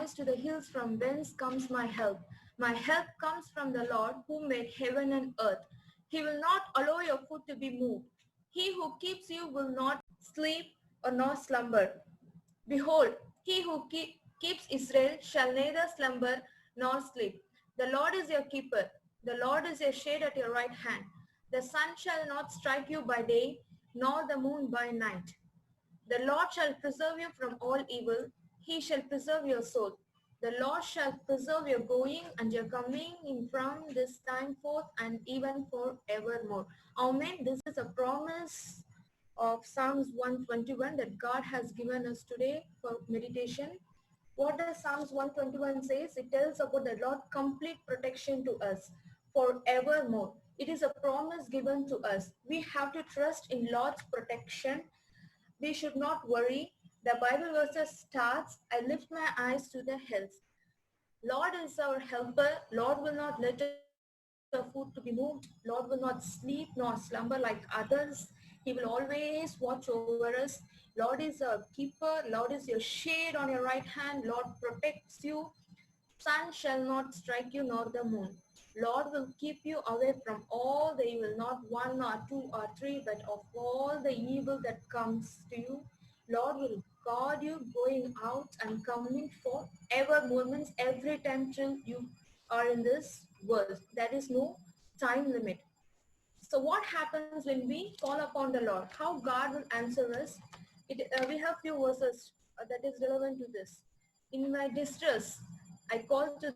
voice to the hills, from whence comes my help? My help comes from the Lord who made heaven and earth. He will not allow your foot to be moved. He who keeps you will not sleep or nor slumber. Behold, he who keeps Israel shall neither slumber nor sleep. The Lord is your keeper. The Lord is your shade at your right hand. The sun shall not strike you by day, nor the moon by night. The Lord shall preserve you from all evil. He shall preserve your soul. The Lord shall preserve your going and your coming in from this time forth and even forevermore. Amen. This is a promise of Psalms 121 that God has given us today for meditation. What does Psalms 121 says? It tells about the Lord complete protection to us forevermore. It is a promise given to us. We have to trust in Lord's protection. We should not worry. The Bible verses starts, I lift my eyes to the hills. Lord is our helper. Lord will not let our food to be moved. Lord will not sleep nor slumber like others. He will always watch over us. Lord is our keeper. Lord is your shade on your right hand. Lord protects you. Sun shall not strike you nor the moon. Lord will keep you away from all the evil, not one or two or three, but of all the evil that comes to you. Lord will guard you going out and coming forevermore, means every time till you are in this world. There is no time limit. So what happens when we call upon the Lord? How God will answer us? We have few verses that is relevant to this. In my distress, I called to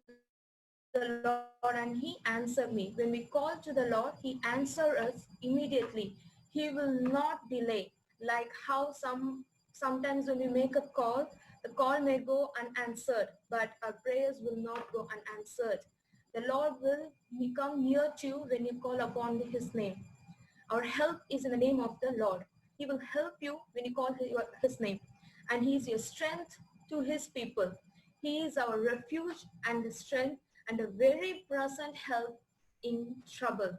the Lord and he answered me. When we call to the Lord, he answers us immediately. He will not delay. Like how sometimes when we make a call, the call may go unanswered, but our prayers will not go unanswered. The Lord will become near to you when you call upon his name. Our help is in the name of the Lord. He will help you when you call his name. And he is your strength to his people. He is our refuge and the strength and a very present help in trouble.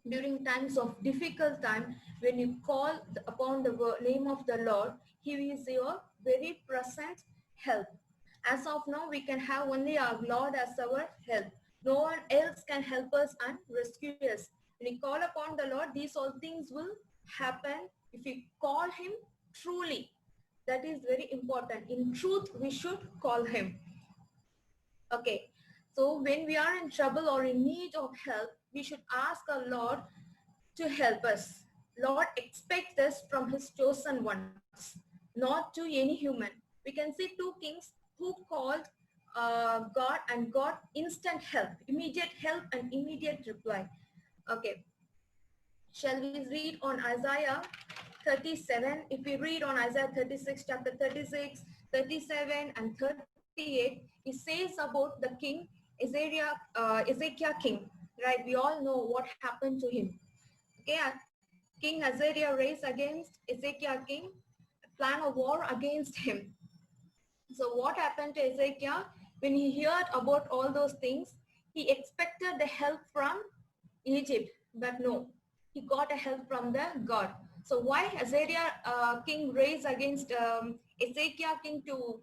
During times of difficult time, when you call upon the name of the Lord, he is your very present help. As of now, we can have only our Lord as our help. No one else can help us and rescue us. When we call upon the Lord, these all things will happen if we call him truly. That is very important. In truth, we should call him. Okay. So when we are in trouble or in need of help, we should ask our Lord to help us. Lord expects this from his chosen ones, not to any human. We can see two kings who called God and got instant help, immediate help and immediate reply. Okay. Shall we read on Isaiah 37? If we read on Isaiah 36, chapter 36, 37 and 38, it says about the king Ezekiah king, right? We all know what happened to him. Okay, King Azariah raised against Ezekiah king, plan a war against him. So what happened to Ezekiah? When he heard about all those things, he expected the help from Egypt, but no, he got a help from the God. So why Azariah king raised against Ezekiah king to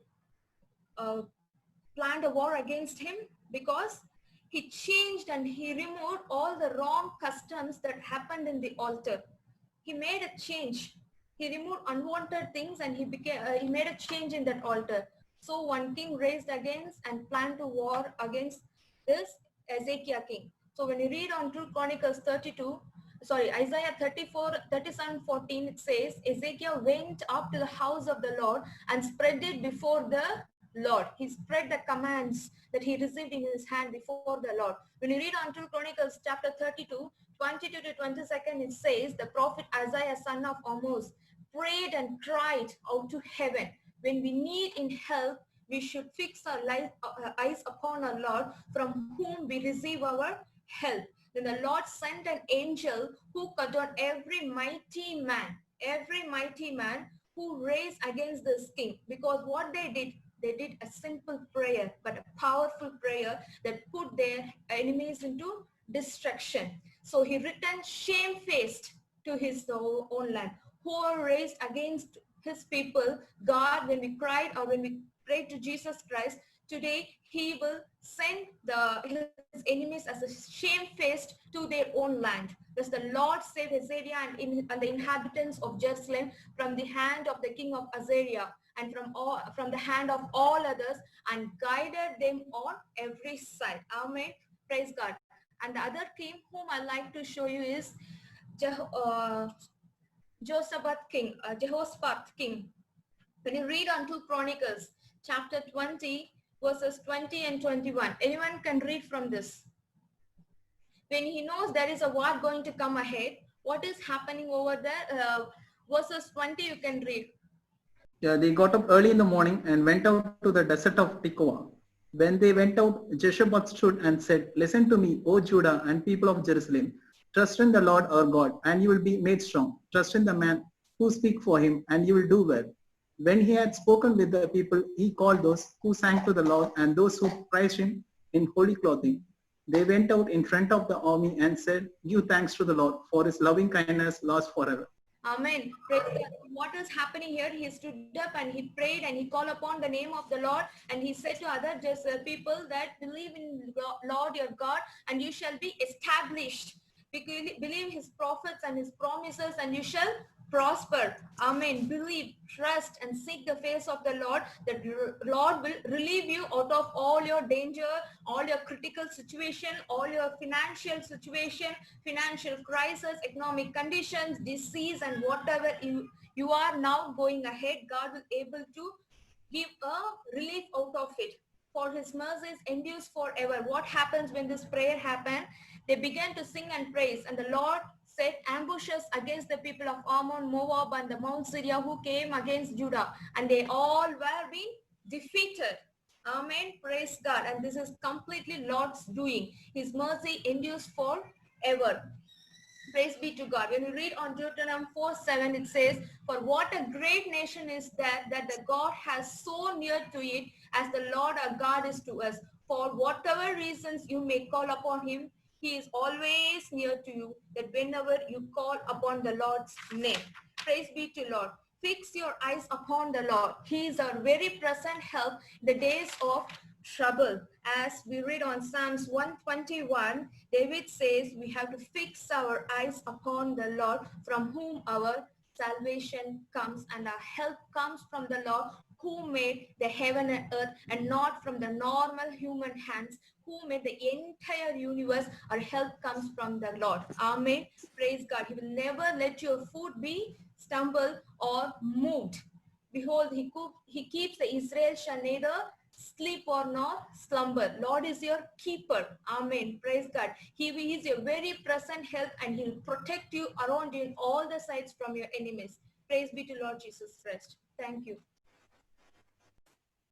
planned a war against him? Because he changed and he removed all the wrong customs that happened in the altar. He made a change. He removed unwanted things and he made a change in that altar. So one king raised against and planned a war against this Ezekiah king. So when you read on 2 Chronicles 32, Isaiah 34, 37, 14, it says, Ezekiel went up to the house of the Lord and spread it before the Lord. He spread the commands that he received in his hand before the Lord. When you read on 2 Chronicles chapter 32, 22 to 22nd, it says, the prophet Isaiah, son of Amos, prayed and cried out to heaven. When we need in help, we should fix our eyes upon our Lord, from whom we receive our help. Then the Lord sent an angel who cut down every mighty man who raised against this king. Because what they did a simple prayer, but a powerful prayer that put their enemies into destruction. So he returned shamefaced to his own land. Who are raised against his people, God, when we cried or when we prayed to Jesus Christ, today he will send his enemies as a shamefaced to their own land. Thus the Lord saved Assyria and the inhabitants of Jerusalem from the hand of the king of Assyria and from the hand of all others, and guided them on every side. Amen. Praise God. And the other king whom I like to show you is Jehoshaphat king. When you read on 2 Chronicles chapter 20 verses 20 and 21, anyone can read from this. When he knows there is a war going to come ahead, what is happening over there? Verses 20 you can read. Yeah, they got up early in the morning and went out to the desert of Tekoa. When they went out, Jehoshaphat stood and said, "Listen to me, O Judah and people of Jerusalem. Trust in the Lord our God, and you will be made strong. Trust in the man who speak for him, and you will do well." When he had spoken with the people, he called those who sang to the Lord and those who praised him in holy clothing. They went out in front of the army and said, "Give thanks to the Lord, for his loving kindness lasts forever." Amen. Praise God. What is happening here? He stood up and he prayed and he called upon the name of the Lord, and he said to other people that believe in Lord your God and you shall be established. Believe his prophets and his promises and you shall prosper. Amen. Believe, trust and seek the face of the Lord. The Lord will relieve you out of all your danger, all your critical situation, all your financial situation, financial crisis, economic conditions, disease, and whatever you are now going ahead. God will able to give a relief out of it. For his mercies endures forever. What happens when this prayer happened? They began to sing and praise, and the Lord set ambushes against the people of Ammon, Moab, and the Mount Syria who came against Judah, and they all were being defeated. Amen. Praise God. And this is completely Lord's doing. His mercy endures forever. Praise be to God. When you read on Deuteronomy 4:7, it says, "For what a great nation is that the God has so near to it as the Lord our God is to us. For whatever reasons you may call upon him, he is always near to you, that whenever you call upon the Lord's name." Praise be to Lord. Fix your eyes upon the Lord. He is our very present help in the days of trouble. As we read on Psalms 121, David says we have to fix our eyes upon the Lord, from whom our salvation comes, and our help comes from the Lord who made the heaven and earth, and not from the normal human hands who made the entire universe. Our help comes from the Lord. Amen. Praise God. He will never let your foot be stumbled or moved. Behold, he keeps the Israel shall neither sleep or nor slumber. Lord is your keeper. Amen. Praise God. He is your very present help, and he will protect you around you in all the sides from your enemies. Praise be to Lord Jesus Christ. Thank you.